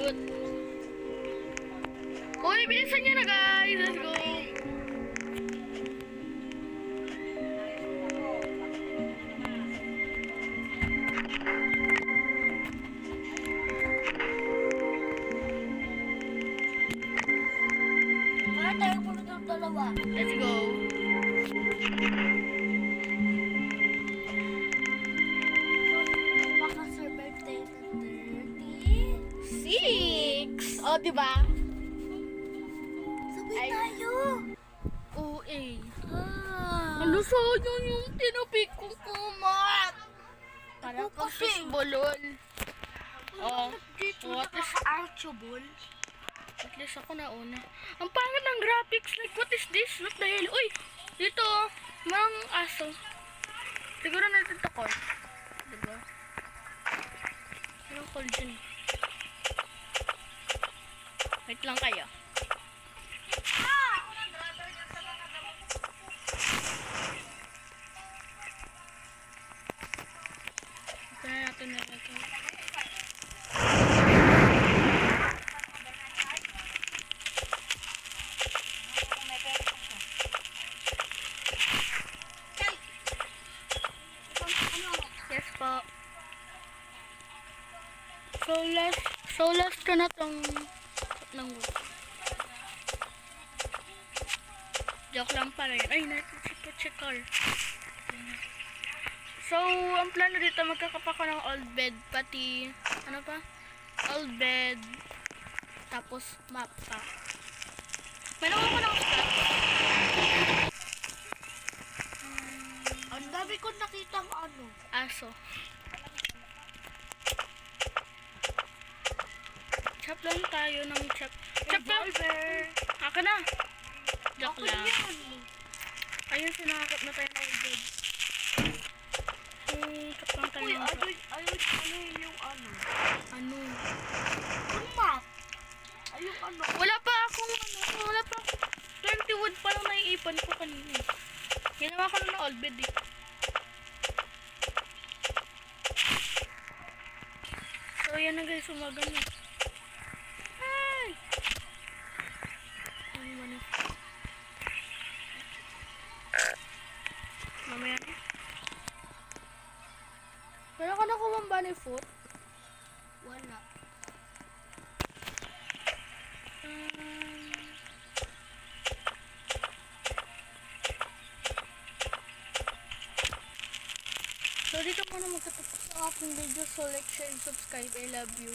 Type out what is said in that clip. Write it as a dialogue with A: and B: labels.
A: ikot. Uy, bilisan niya na guys. Let's go.
B: Wala tayong pumunta ng dalawa.
A: Let's go.
B: Makasurvive tayo ng
A: 6. Oh, diba?
B: Sabay
A: Ay.
B: tayo.
A: Oo, eh.
B: Ah.
A: Ano sayang yung tinapik kong kumat? Para
B: Ako
A: kang
B: kasi.
A: fishbolol. Oh,
B: Dito
A: what is...
B: naka-archable.
A: At least ako nauna. Ang pangit ng graphics. Like, what is this? What the hell? Uy! Dito, mang aso. Siguro natin ito call. Diba? Anong call dyan? Wait lang kayo. Ito na natin na ito. Yes po. So last ka na tong ng wood. Joke lang pala yun. Ay, natin So, ang plano dito, magkakapa ko ng old bed, pati, ano pa? Old bed, tapos map pa. Meron ko ng scrap.
B: Ang dami ko nakitang ano.
A: Aso. Chop lang tayo ng chop. Chop lang! Aka na! Joke
B: Ako
A: lang.
B: yan.
A: Ayun, sinakakot na tayo ng old bed. Chop lang tayo
B: Uy,
A: ng chop.
B: ayun yung ano.
A: Ano?
B: Yung map. Ayun ano.
A: Wala pa akong ano, wala pa. 20 wood pa lang naiipan ko kanina. Ginawa ko na ng old bed eh. So yan na guys, umaga na. Ay! Ano ba na? Mamaya na. Meron ka nakuha ng bunny foot?
B: Wala.
A: So dito muna magtatapos ang aking video. So like, share, and subscribe. I love you.